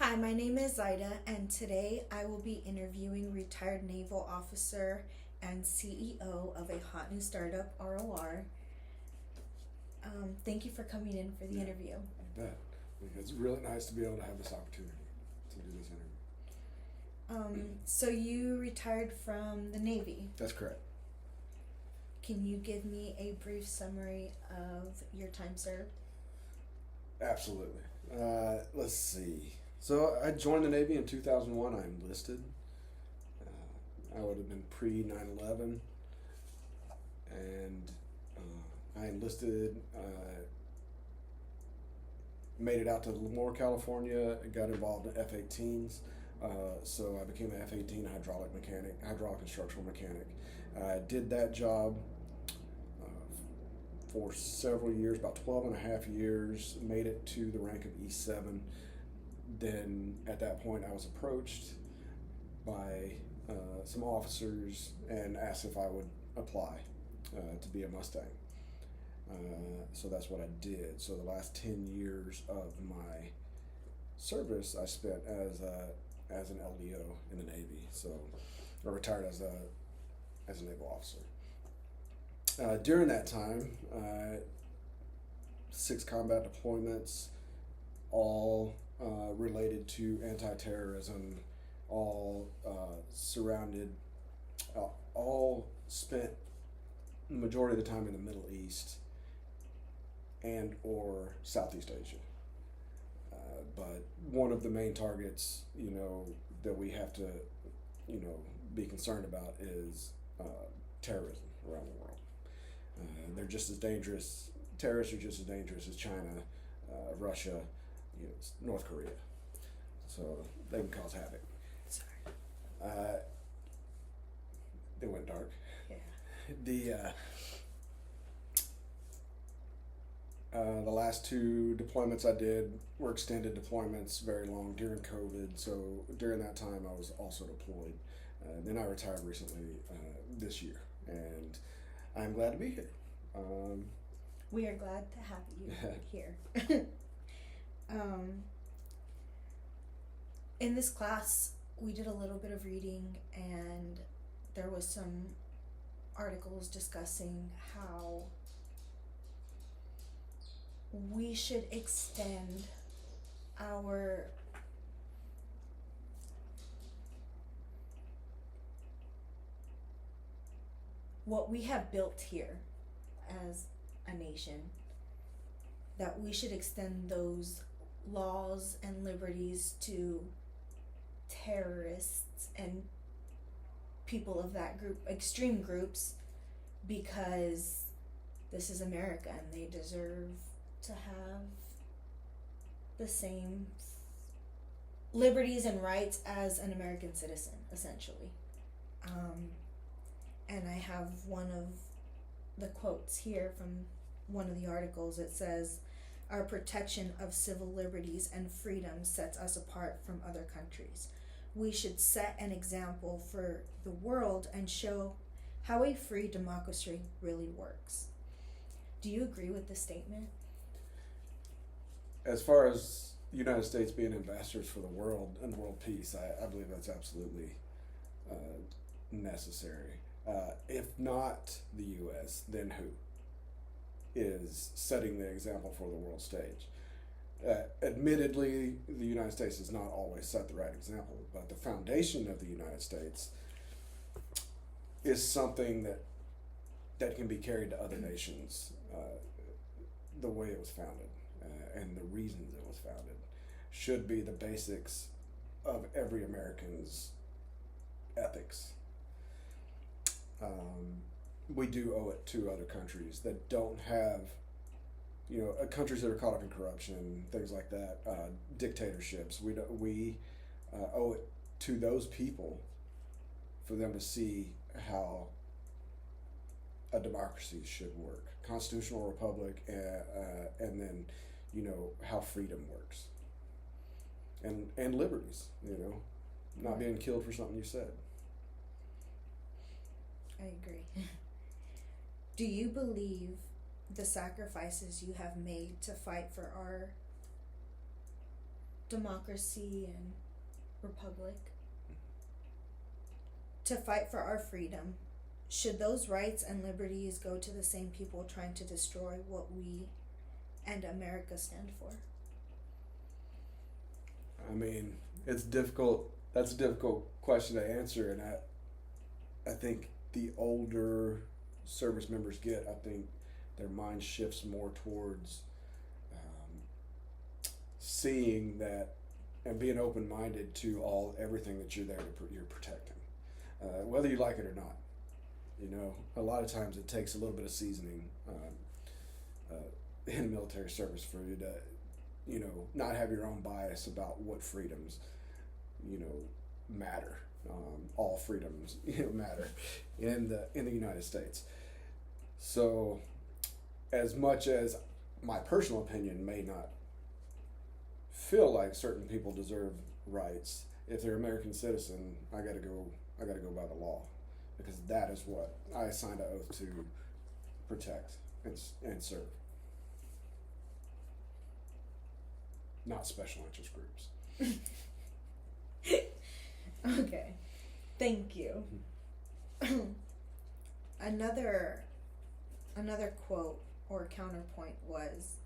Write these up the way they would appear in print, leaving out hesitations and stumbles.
Hi, my name is Zaida, and today I will be interviewing retired naval officer and CEO of a hot new startup, ROR. Thank you for coming in for the interview. You bet. It's really nice to be able to have this opportunity to do this interview. So you retired from the Navy. That's correct. Can you give me a brief summary of your time served? Absolutely. Let's see. So I joined the Navy in 2001. I enlisted. I would have been pre 9/11, and I enlisted. Made it out to Lemoore, California. Got involved in F-18s. So I became an F-18 hydraulic and structural mechanic. I did that job for several years, about 12 and a half years, made it to the rank of E7. Then at that point I was approached by some officers and asked if I would apply to be a Mustang. So that's what I did. So the last 10 years of my service I spent as an LDO in the Navy. So I retired as a naval officer. During that time, 6 combat deployments, all related to anti-terrorism, all spent the majority of the time in the Middle East and or Southeast Asia. But one of the main targets, that we have to, be concerned about is terrorism around the world. They're just as dangerous. Terrorists are just as dangerous as China, Russia, North Korea. So they can cause havoc. Sorry. They went dark. Yeah. The last 2 deployments I did were extended deployments, very long during COVID. So during that time, I was also deployed. Then I retired recently this year, and I'm glad to be here. We are glad to have you here. In this class, we did a little bit of reading, and there was some articles discussing how we should extend what we have built here as a nation, that we should extend those laws and liberties to terrorists and people of that group, extreme groups, because this is America and they deserve to have the same liberties and rights as an American citizen, essentially. And I have one of the quotes here from one of the articles. It says, "Our protection of civil liberties and freedoms sets us apart from other countries. We should set an example for the world and show how a free democracy really works." Do you agree with this statement? As far as the United States being ambassadors for the world and world peace, I believe that's absolutely necessary. If not the U.S., then who is setting the example for the world stage? Admittedly, the United States does not always set the right example, but the foundation of the United States is something that can be carried to other nations. The way it was founded and the reasons it was founded should be the basics of every American's ethics. We do owe it to other countries that don't have, countries that are caught up in corruption, things like that, dictatorships. We owe it to those people for them to see how a democracy should work, constitutional republic, and then how freedom works, and liberties. Not being killed for something you said. I agree. Do you believe the sacrifices you have made to fight for our democracy and republic, to fight for our freedom, should those rights and liberties go to the same people trying to destroy what we and America stand for? I mean, it's difficult. That's a difficult question to answer, and I think the older service members get, I think their mind shifts more towards seeing that and being open-minded to everything that you're there you're protecting, whether you like it or not. You know, a lot of times it takes a little bit of seasoning in military service for you to, you know, not have your own bias about what freedoms, you know, matter. All freedoms, you know, matter in the United States. So, as much as my personal opinion may not feel like certain people deserve rights, if they're American citizen, I gotta go by the law, because that is what I signed an oath to protect and serve. Not special interest groups. Okay, thank you. Another quote or counterpoint was,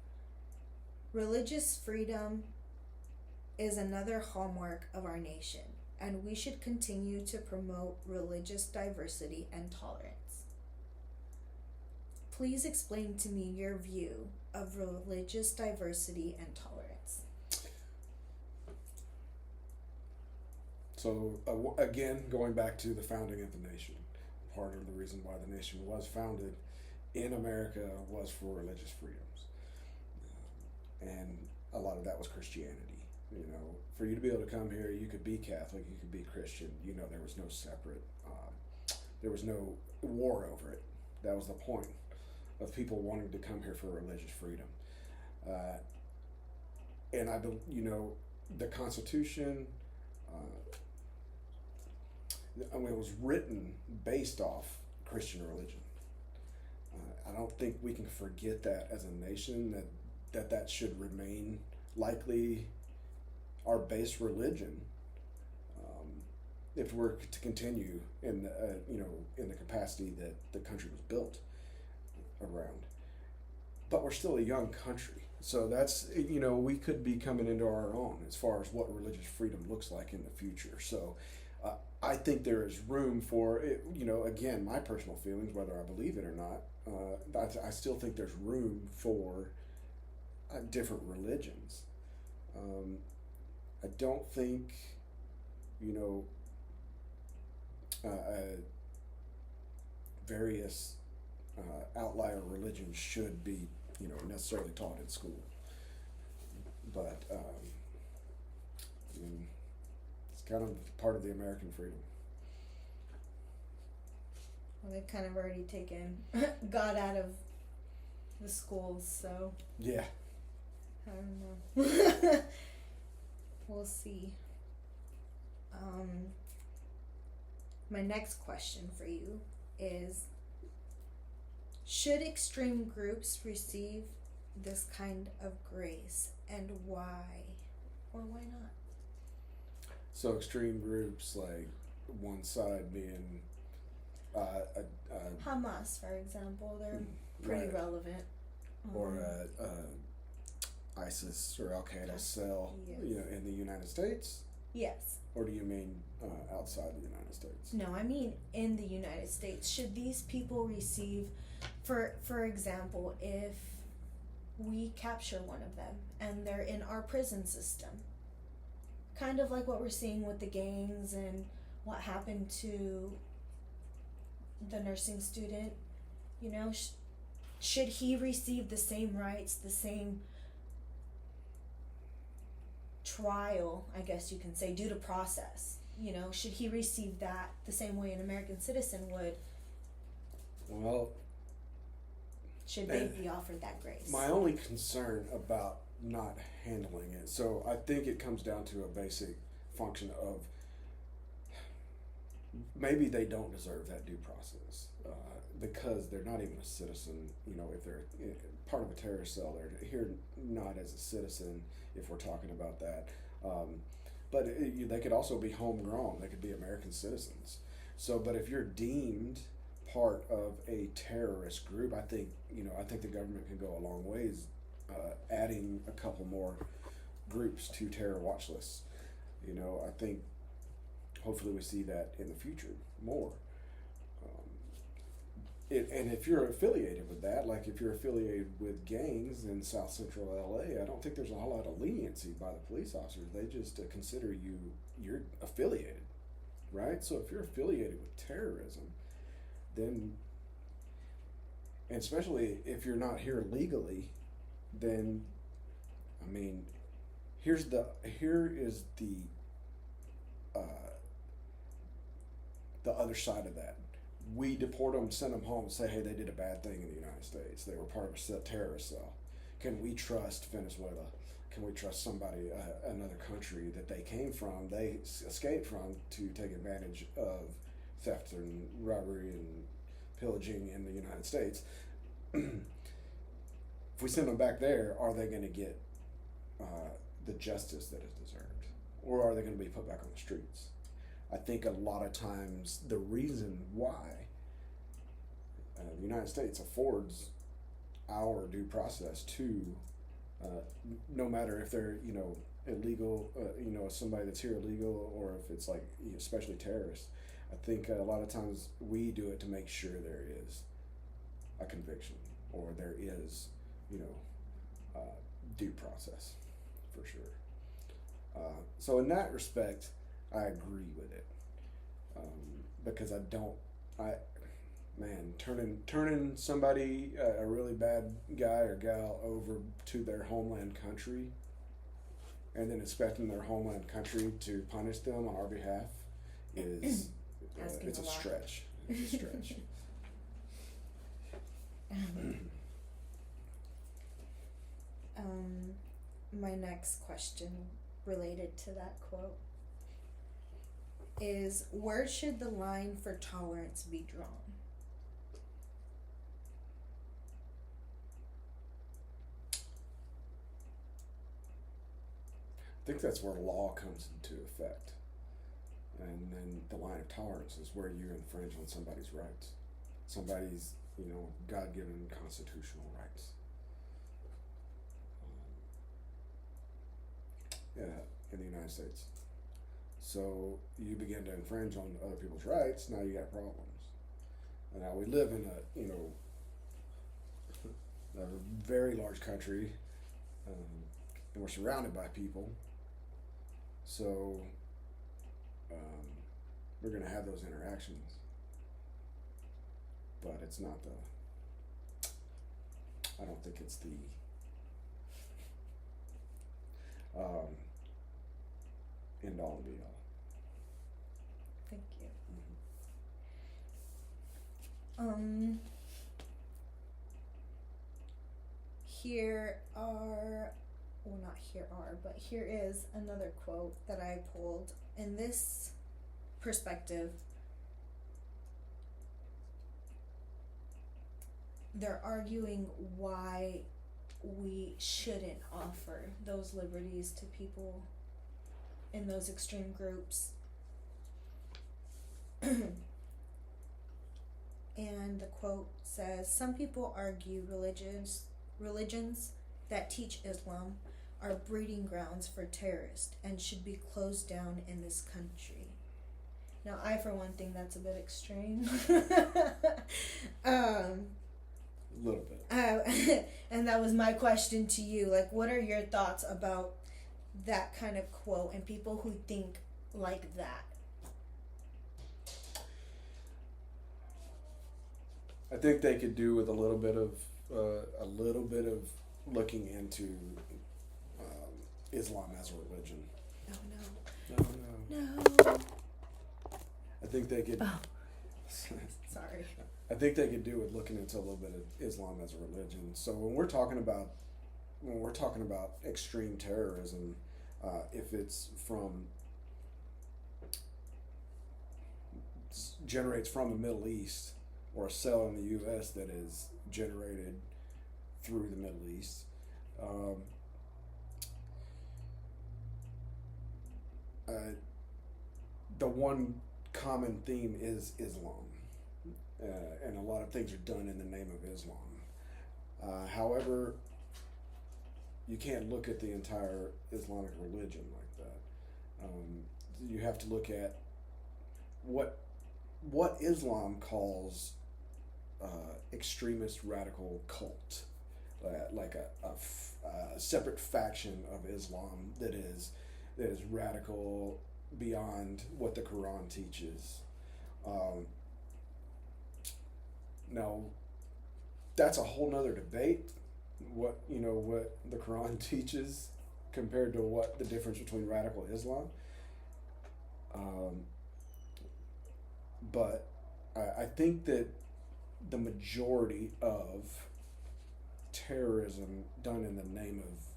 religious freedom is another hallmark of our nation, and we should continue to promote religious diversity and tolerance. Please explain to me your view of religious diversity and tolerance. So again, going back to the founding of the nation, part of the reason why the nation was founded in America was for religious freedoms, and a lot of that was Christianity. You know, for you to be able to come here, you could be Catholic, you could be Christian. You know, there was no separate, there was no war over it. That was the point of people wanting to come here for religious freedom. And you know, the Constitution, I mean, it was written based off Christian religion. I don't think we can forget that as a nation, that should remain likely our base religion, if we're to continue in the capacity that the country was built around. But we're still a young country, so that's, you know, we could be coming into our own as far as what religious freedom looks like in the future. So I think there is room for it. You know, again, my personal feelings, whether I believe it or not, I still think there's room for different religions. I don't think, you know, various outlier religions should be, you know, necessarily taught in school. But I mean, it's kind of part of the American freedom. Well, they've kind of already taken God out of the schools, so Yeah. I don't know. We'll see. My next question for you is, should extreme groups receive this kind of grace, and why or why not? So extreme groups, like one side being Hamas, for example, they're pretty right, relevant. or ISIS or Al Qaeda cell, yes. you know, in the United States, Yes. or do you mean outside the United States? No, I mean in the United States. Should these people receive, for example, if we capture one of them and they're in our prison system, kind of like what we're seeing with the gangs and what happened to the nursing student, you know, should he receive the same rights, the same trial, I guess you can say, due to process? You know, should he receive that the same way an American citizen would? Well, should they be offered that grace? my only concern about not handling it, so I think it comes down to a basic function of maybe they don't deserve that due process because they're not even a citizen. You know, if they're part of a terrorist cell, they're here not as a citizen, if we're talking about that. But they could also be homegrown. They could be American citizens. So, but if you're deemed part of a terrorist group, I think the government can go a long ways, adding a couple more groups to terror watch lists. I think hopefully we see that in the future more. And if you're affiliated with that, like if you're affiliated with gangs in South Central LA, I don't think there's a whole lot of leniency by the police officers. They just consider you're affiliated, right? So if you're affiliated with terrorism, then, and especially if you're not here legally, then, I mean, here is the other side of that. We deport them, send them home, and say, hey, they did a bad thing in the United States. They were part of a terrorist cell. Can we trust Venezuela? Can we trust somebody, another country that they came from, they escaped from, to take advantage of theft and robbery and pillaging in the United States? If we send them back there, are they going to get the justice that is deserved? Or are they going to be put back on the streets? I think a lot of times the reason why the United States affords our due process to, no matter if they're, illegal, somebody that's here illegal, or if it's like, especially terrorists, I think a lot of times we do it to make sure there is a conviction, or there is, due process, for sure. So in that respect, I agree with it, because turning somebody, a really bad guy or gal, over to their homeland country, and then expecting their homeland country to punish them on our behalf is it's a stretch. It's a stretch. My next question related to that quote is, where should the line for tolerance be drawn? I think that's where law comes into effect. And then the line of tolerance is where you infringe on somebody's rights. Somebody's, God-given constitutional rights. In the United States. So you begin to infringe on other people's rights, now you got problems. And now we live in a very large country, and we're surrounded by people. So we're going to have those interactions. But it's not I don't think it's the end all and be all. Thank you. Mm-hmm. Here is another quote that I pulled. In this perspective, they're arguing why we shouldn't offer those liberties to people in those extreme groups. And the quote says, some people argue religions that teach Islam are breeding grounds for terrorists and should be closed down in this country. Now, I, for one, think that's a bit extreme. A little bit. And that was my question to you. Like, what are your thoughts about that kind of quote and people who think like that? I think they could do with a little bit of looking into Islam as a religion. No. I think they could. Oh. Sorry. I think they could do with looking into a little bit of Islam as a religion. So when we're talking about extreme terrorism, if it's generates from the Middle East, or a cell in the U.S. that is generated through the Middle East, the one common theme is Islam, and a lot of things are done in the name of Islam. However, you can't look at the entire Islamic religion like that. You have to look at what Islam calls extremist radical cult, like a separate faction of Islam that is radical beyond what the Quran teaches. Now, that's a whole nother debate. What the Quran teaches compared to what the difference between radical Islam. But I think that the majority of terrorism done in the name of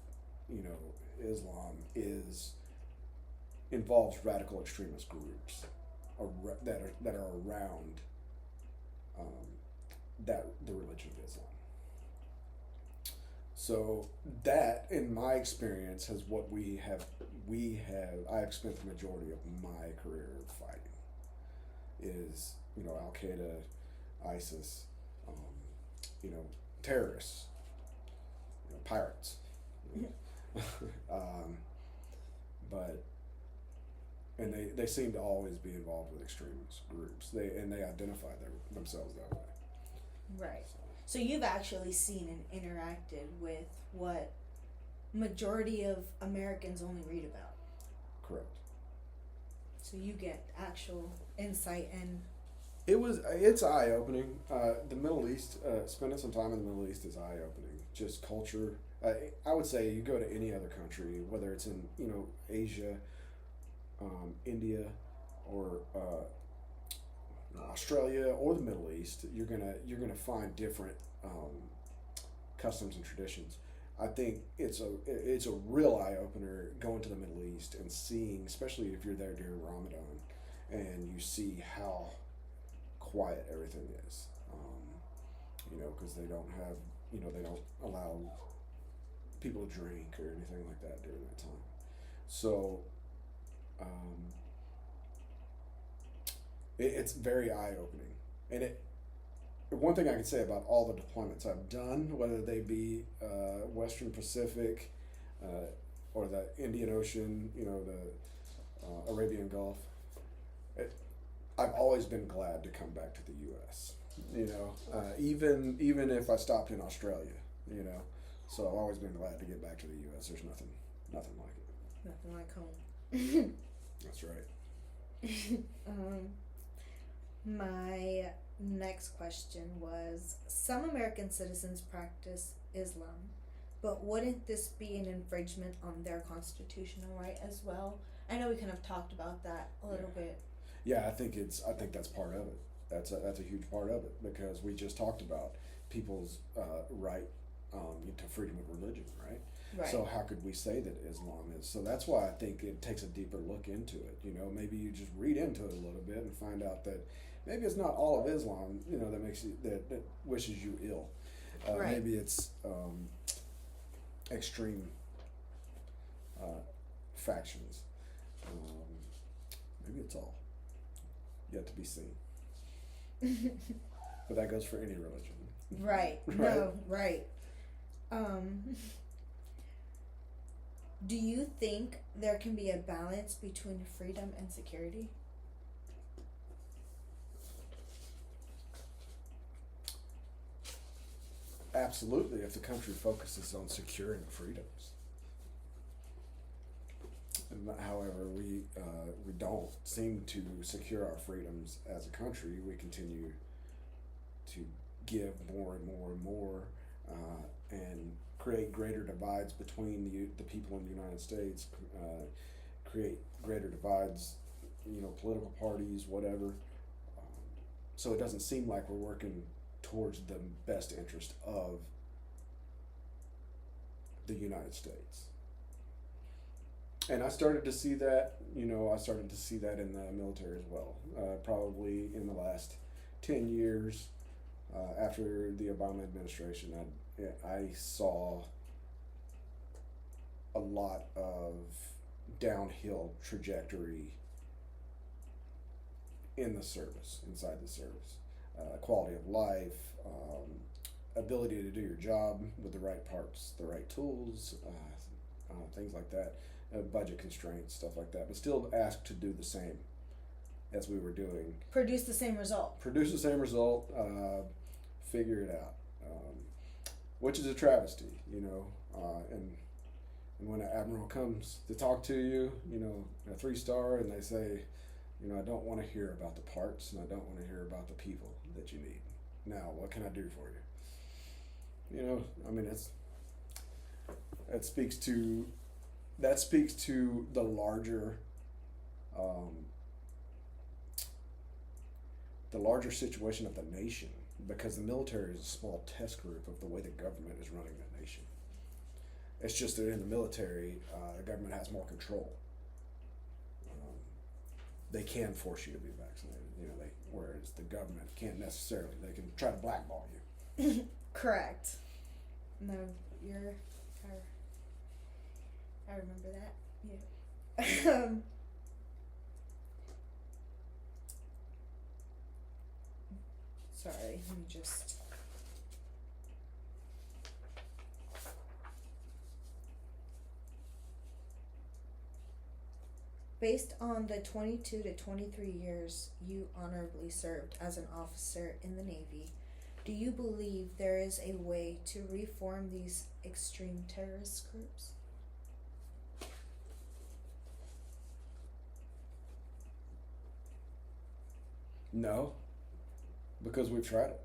Islam involves radical extremist groups that are around the religion of Islam. So that, in my experience, has what I've spent the majority of my career fighting. Is Al Qaeda, ISIS, terrorists, pirates, but and they seem to always be involved with extremist groups. They identify themselves that way. Right. So you've actually seen and interacted with what majority of Americans only read about. Correct. So you get actual insight and. It's eye opening. The Middle East, spending some time in the Middle East is eye opening. Just culture. I would say you go to any other country, whether it's in Asia, India, or Australia or the Middle East, you're gonna find different customs and traditions. I think it's a real eye opener going to the Middle East and seeing, especially if you're there during Ramadan, and you see how quiet everything is. Because they don't have, they don't allow people to drink or anything like that during that time. So, it's very eye opening, and one thing I can say about all the deployments I've done, whether they be Western Pacific, or the Indian Ocean, the Arabian Gulf, I've always been glad to come back to the U.S. Even if I stopped in Australia, so I've always been glad to get back to the U.S. There's nothing like it. Nothing like home. That's right. My next question was, some American citizens practice Islam, but wouldn't this be an infringement on their constitutional right as well? I know we kind of talked about that a little bit. Yeah, I think that's part of it. That's a huge part of it, because we just talked about people's right to freedom of religion, right? Right. So how could we say that Islam is? So that's why I think it takes a deeper look into it. Maybe you just read into it a little bit and find out that maybe it's not all of Islam, that makes you that wishes you ill. Right. Maybe it's extreme factions. Maybe it's all yet to be seen. But that goes for any religion. Right. Right? No, right. Do you think there can be a balance between freedom and security? Absolutely, if the country focuses on securing freedoms. However, we don't seem to secure our freedoms as a country. We continue to give more and more and more, and create greater divides between the people in the United States. Create greater divides, political parties, whatever. So it doesn't seem like we're working towards the best interest of the United States. And I started to see that, in the military as well. Probably in the last 10 years, after the Obama administration, I saw a lot of downhill trajectory in the service, inside the service. Quality of life, ability to do your job with the right parts, the right tools, things like that, budget constraints, stuff like that, but still asked to do the same as we were doing. Produce the same result. Produce the same result, figure it out, which is a travesty, and when an admiral comes to talk to you, a 3-star, and they say, I don't want to hear about the parts, and I don't want to hear about the people that you need. Now, what can I do for you? That speaks to the larger situation of the nation, because the military is a small test group of the way the government is running the nation. It's just that in the military, the government has more control. They can force you to be vaccinated, whereas the government can't necessarily. They can try to blackball you. Correct. No, I remember that. Yeah. Sorry, let me just. Based on the 22 to 23 years you honorably served as an officer in the Navy, do you believe there is a way to reform these extreme terrorist groups? No, because we've tried it.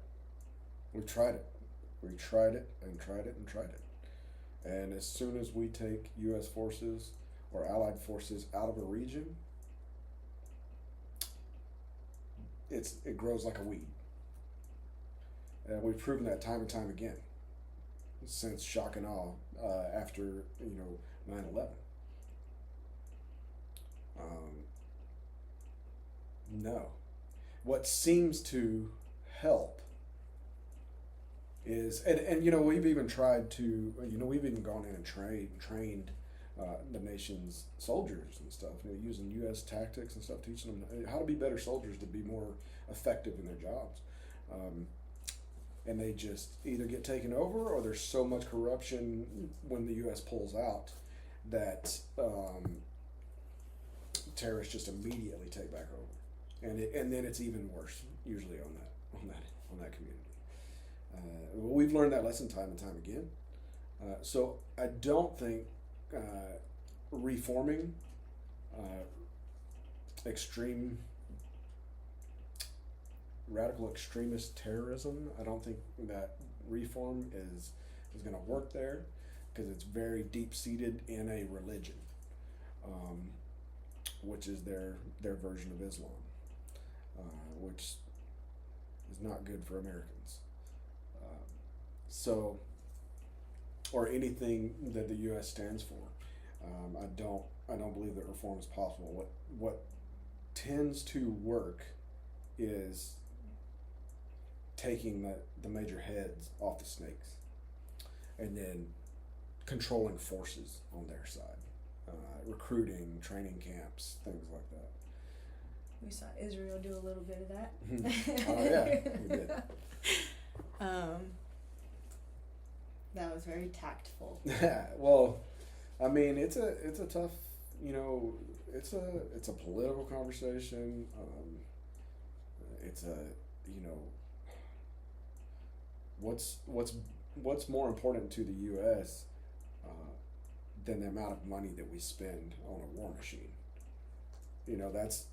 We've tried it. We tried it and tried it and tried it. And as soon as we take U.S. forces or allied forces out of a region, it grows like a weed. And we've proven that time and time again since shock and awe after 9/11. No. What seems to help is, and we've even tried to, we've even gone in and trained the nation's soldiers and stuff, using U.S. tactics and stuff, teaching them how to be better soldiers, to be more effective in their jobs. And they just either get taken over, or there's so much corruption when the U.S. pulls out that terrorists just immediately take back over, and then it's even worse usually on that community. We've learned that lesson time and time again. So I don't think reforming radical extremist terrorism, I don't think that reform is going to work there, because it's very deep seated in a religion, which is their version of Islam, which is not good for Americans. Or anything that the U.S. stands for. I don't believe that reform is possible. What tends to work is taking the major heads off the snakes, and then controlling forces on their side, recruiting, training camps, things like that. We saw Israel do a little bit of that. Oh yeah, we did. That was very tactful. Well, I mean, it's a tough, it's a political conversation. It's a, what's more important to the U.S. Than the amount of money that we spend on a war machine. That's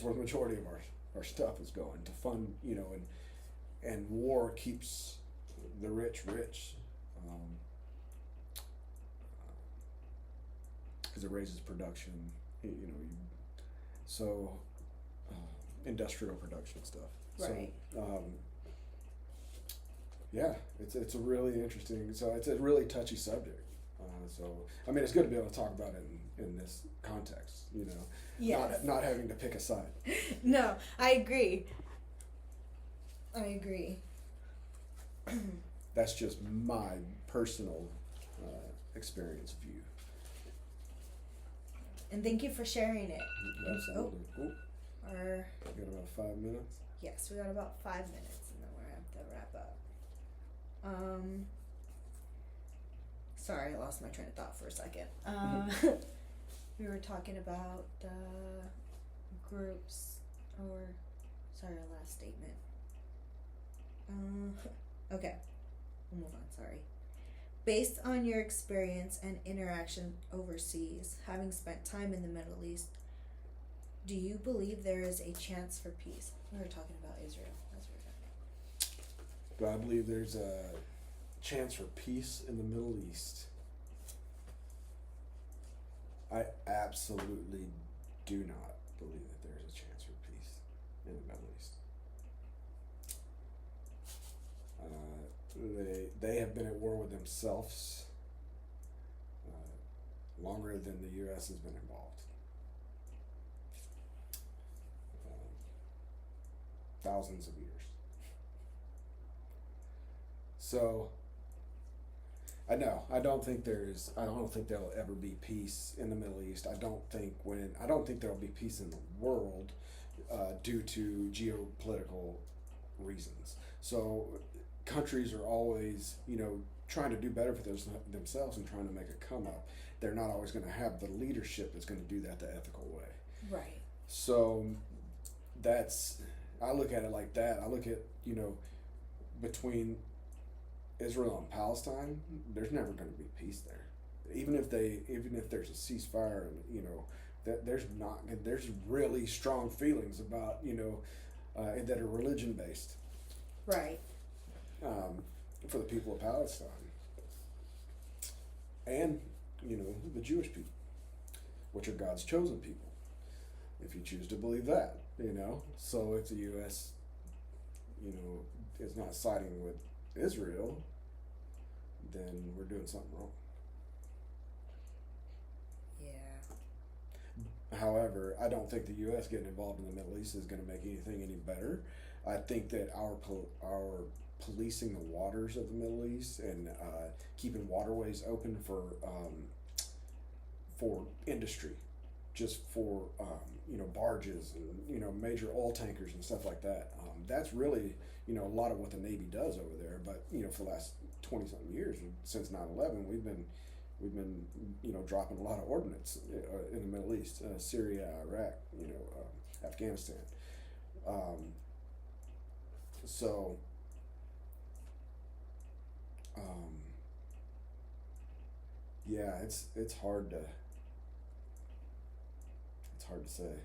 where the majority of our stuff is going to fund. And war keeps the rich rich. Because it raises production, industrial production stuff. Right. So, yeah, it's a really interesting. So it's a really touchy subject. It's good to be able to talk about it in this context. Yes. Not having to pick a side. No, I agree. That's just my personal experience view. And thank you for sharing it. Absolutely. Oh, our We got about 5 minutes. yes, we got about 5 minutes and then we're gonna have to wrap up. Sorry, I lost my train of thought for a second. We were talking about groups, or sorry, our last statement. Okay, we'll move on. Sorry. Based on your experience and interaction overseas, having spent time in the Middle East, do you believe there is a chance for peace? We were talking about Israel. That's what we were talking about. Do I believe there's a chance for peace in the Middle East? I absolutely do not believe that there is a chance for peace in the Middle East. They have been at war with themselves longer than the U.S. has been involved. Thousands of years. So I don't think there'll ever be peace in the Middle East. I don't think there'll be peace in the world due to geopolitical reasons. So countries are always, trying to do better for themselves and trying to make a come up. They're not always going to have the leadership that's going to do that the ethical way. Right. So I look at it like that. I look at, between Israel and Palestine, there's never going to be peace there. Even if there's a ceasefire, and there's really strong feelings about that are religion based. Right. For the people of Palestine, and the Jewish people, which are God's chosen people, if you choose to believe that. So if the U.S. is not siding with Israel, then we're doing something wrong. Yeah. However, I don't think the U.S. getting involved in the Middle East is going to make anything any better. I think that our policing the waters of the Middle East and keeping waterways open for industry, just for barges and major oil tankers and stuff like that. That's really a lot of what the Navy does over there. But for the last 20-something years, since 9/11, we've been dropping a lot of ordnance in the Middle East, Syria, Iraq, Afghanistan. Yeah, it's hard to say,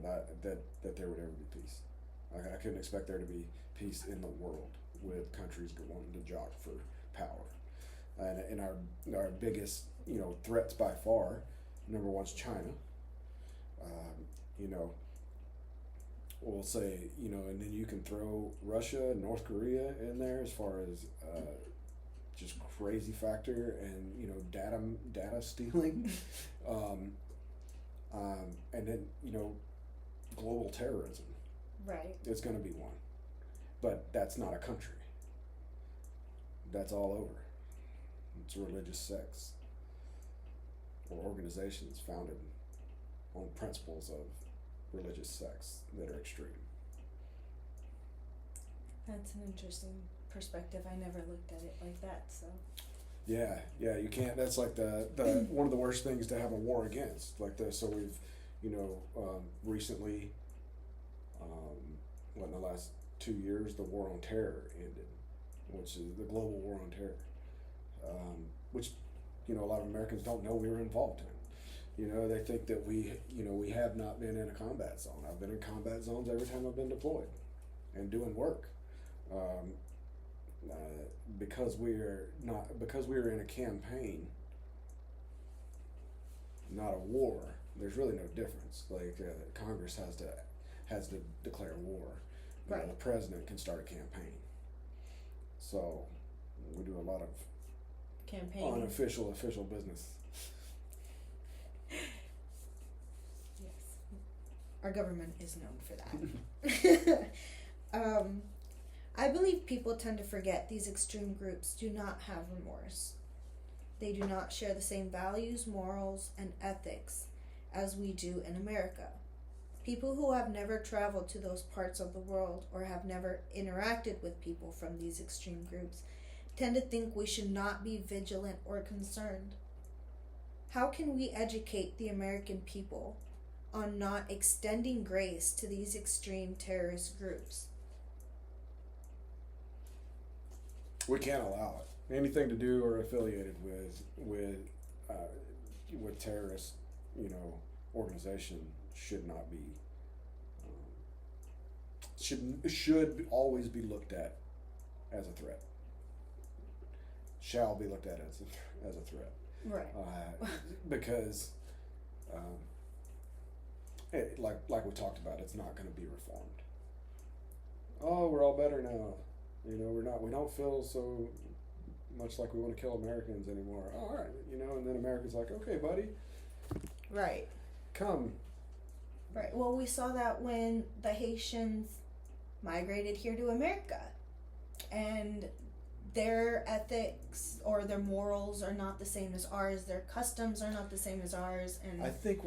that there would ever be peace. I couldn't expect there to be peace in the world with countries wanting to jock for power, and our biggest threats by far, number one's China. We'll say and then you can throw Russia and North Korea in there as far as just crazy factor and data stealing, and then global terrorism. Right. It's going to be one, but that's not a country. That's all over. It's religious sects or organizations founded on principles of religious sects that are extreme. That's an interesting perspective. I never looked at it like that. So. Yeah, you can't. That's like the one of the worst things to have a war against, like this. So we've, recently, in the last 2 years, the war on terror ended, which is the global war on terror, which, a lot of Americans don't know we were involved in. They think that we have not been in a combat zone. I've been in combat zones every time I've been deployed and doing work. Because we were in a campaign, not a war. There's really no difference. Like Congress has to declare war. Right. The president can start a campaign. So we do a lot of Campaigning. unofficial official business. Yes. Our government is known for that. I believe people tend to forget these extreme groups do not have remorse. They do not share the same values, morals, and ethics as we do in America. People who have never traveled to those parts of the world or have never interacted with people from these extreme groups tend to think we should not be vigilant or concerned. How can we educate the American people on not extending grace to these extreme terrorist groups? We can't allow it. Anything to do or affiliated with terrorist, organization should not be. Should always be looked at as a threat. Shall be looked at as a threat. Right. Because, like we talked about, it's not going to be reformed. Oh, we're all better now. We're not. We don't feel so much like we want to kill Americans anymore. All right, and then America's like, okay, buddy. Right. Come. Right. Well, we saw that when the Haitians migrated here to America, and their ethics or their morals are not the same as ours. Their customs are not the same as ours. And I think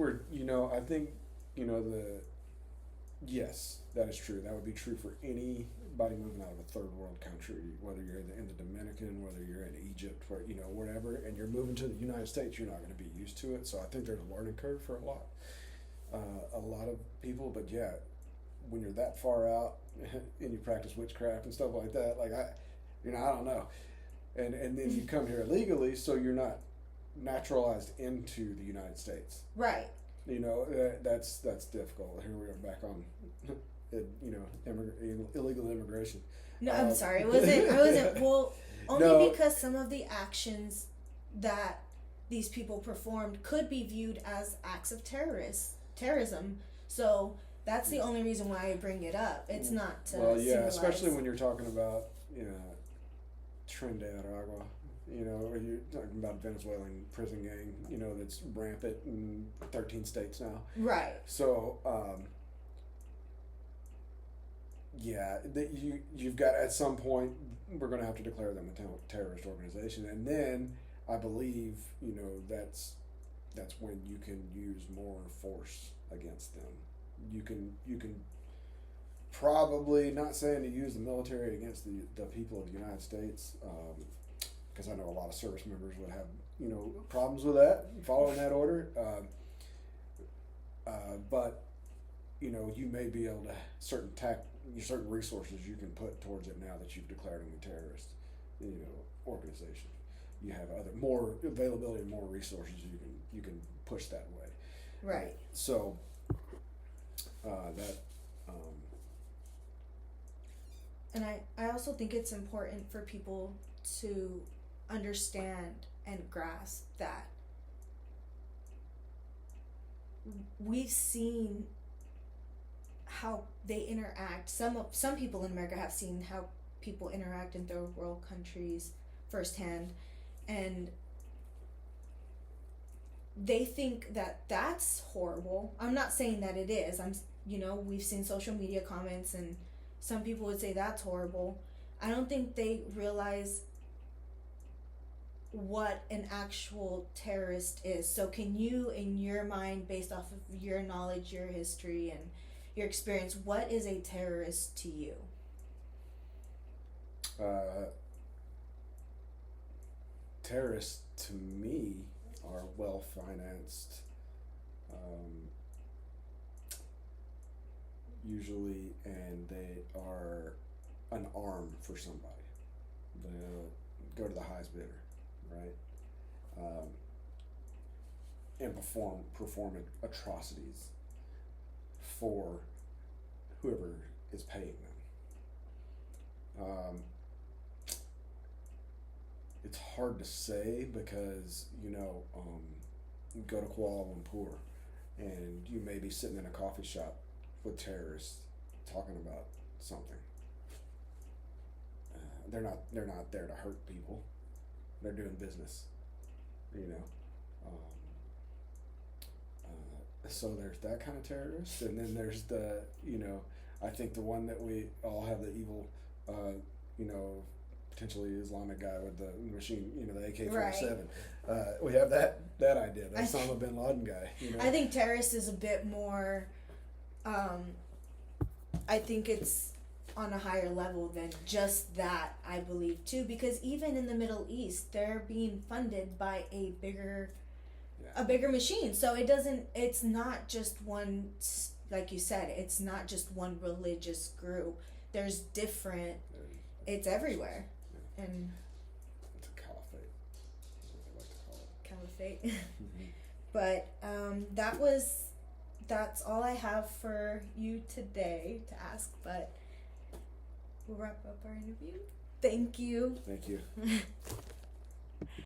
yes, that is true. That would be true for anybody moving out of a third world country, whether you're in the Dominican, whether you're in Egypt, wherever, and you're moving to the United States, you're not going to be used to it. So I think there's a learning curve for a lot of people. But yeah, when you're that far out and you practice witchcraft and stuff like that, I don't know. And then you come here illegally, so you're not naturalized into the United States. Right. That's difficult. Here we are back on, illegal immigration. No, I'm sorry. I wasn't. Well, only because some of the actions that these people performed could be viewed as acts of terrorism. So that's the only reason why I bring it up. It's not to symbolize. Especially when you're talking about, Trinidad or Agua, or you're talking about a Venezuelan prison gang, that's rampant in 13 states now. Right. So, you've got, at some point, we're going to have to declare them a terrorist organization, and then I believe, that's when you can use more force against them. You can probably, not saying to use the military against the people of the United States, because I know a lot of service members would have problems with that, following that order. But you may be able to certain resources you can put towards it now that you've declared them a terrorist organization. You have more availability and more resources you can push that way. Right. So and I also think it's important for people to understand and grasp that we've seen how they interact. Some people in America have seen how people interact in third world countries firsthand, and they think that that's horrible. I'm not saying that it is. We've seen social media comments, and some people would say that's horrible. I don't think they realize what an actual terrorist is. So can you, in your mind, based off of your knowledge, your history, and your experience, what is a terrorist to you? Terrorists to me are well-financed, usually, and they are an arm for somebody. They'll go to the highest bidder, right? And perform atrocities for whoever is paying them. It's hard to say because, you go to Kuala Lumpur and you may be sitting in a coffee shop with terrorists talking about something. They're not there to hurt people. They're doing business, so there's that kind of terrorist, and then there's the, I think the one that we all have, the evil, potentially Islamic guy with the machine, the AK-47. Right. We have that idea, the Osama bin Laden guy. I think terrorist is a bit more I think it's on a higher level than just that, I believe too, because even in the Middle East, they're being funded by a bigger machine. So it's not just one, like you said, it's not just one religious group. There's different, it's everywhere. And it's a caliphate. That's what they like to call it. caliphate. But that's all I have for you today to ask, but we'll wrap up our interview. Thank you. Thank you.